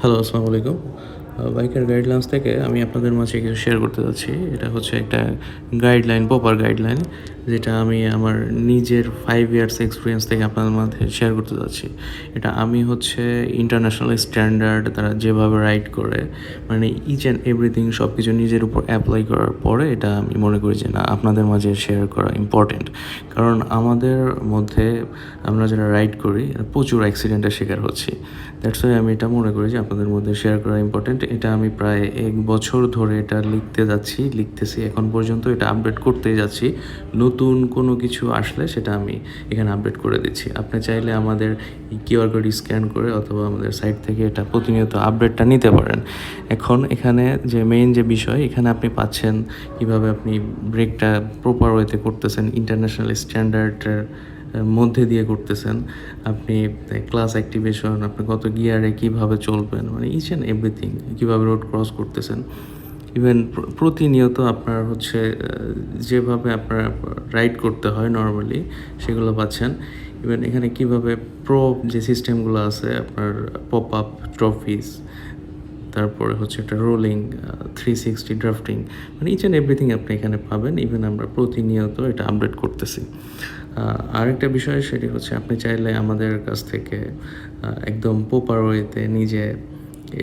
Hello, আসসালামু আলাইকুম। Biker guidelines থেকে আমি আপনাদের মাঝে কিছু শেয়ার করতে যাচ্ছি। এটা হচ্ছে একটা গাইডলাইন, প্রপার গাইডলাইন, যেটা আমি আমার নিজের 5 ইয়ার্স এক্সপিরিয়েন্স থেকে আপনাদের মাঝে শেয়ার করতে যাচ্ছি। এটা আমি হচ্ছে ইন্টারন্যাশনাল স্ট্যান্ডার্ড তারা যেভাবে রাইড করে, মানে ইচ অ্যান্ড এভরিথিং সব কিছু নিজের উপর অ্যাপ্লাই করার পরে এটা আমি মনে করি যে না, আপনাদের মাঝে শেয়ার করা ইম্পর্টেন্ট। কারণ আমাদের মধ্যে আমরা যারা রাইড করি প্রচুর অ্যাক্সিডেন্টের শিকার হচ্ছি। দ্যাটস ওয়াই আমি এটা মনে করি যে আপনাদের মধ্যে শেয়ার করা ইম্পর্টেন্ট। এটা আমি প্রায় 1 বছর ধরে এটা লিখতেছি এখন পর্যন্ত, এটা আপডেট করতেই যাচ্ছি। নতুন কোনো কিছু আসলে সেটা আমি এখানে আপডেট করে দিচ্ছি। আপনি চাইলে আমাদের কিউআর কোড স্ক্যান করে অথবা আমাদের সাইট থেকে এটা প্রতিনিয়ত আপডেটটা নিতে পারেন। এখন এখানে যে মেইন যে বিষয়, এখানে আপনি পাচ্ছেন কীভাবে আপনি ব্রেকটা প্রপার ওয়েতে করতেছেন, ইন্টারন্যাশনাল স্ট্যান্ডার্ডের মধ্যে দিয়ে করতেছেন। আপনি ক্লাস অ্যাক্টিভেশন, আপনি কত গিয়ারে কীভাবে চলবেন, মানে ইচ অ্যান্ড এভরিথিং, কীভাবে রোড ক্রস করতেছেন। ইভেন প্রতিনিয়ত আপনার হচ্ছে যেভাবে আপনার রাইড করতে হয় নর্মালি সেগুলো পাচ্ছেন। ইভেন এখানে কীভাবে প্রো যে সিস্টেমগুলো আছে, আপনার পপ আপ ট্রফিস, তারপরে হচ্ছে একটা রোলিং 360 ড্রাফটিং, মানে ইচ অ্যান্ড এভরিথিং আপনি এখানে পাবেন। ইভেন আমরা প্রতিনিয়ত এটা আপডেট করতেছি। আরেকটা বিষয় সেটি হচ্ছে, আপনি চাইলে আমাদের কাছ থেকে একদম প্রপার ওয়েতে নিজে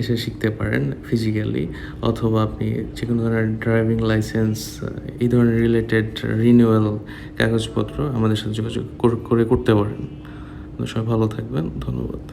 এসে শিখতে পারেন ফিজিক্যালি, অথবা আপনি যে কোনো ধরনের ড্রাইভিং লাইসেন্স, এই ধরনের রিলেটেড রিনিউয়াল কাগজপত্র আমাদের সাথে যোগাযোগ করে করতে পারেন। সবাই ভালো থাকবেন, ধন্যবাদ।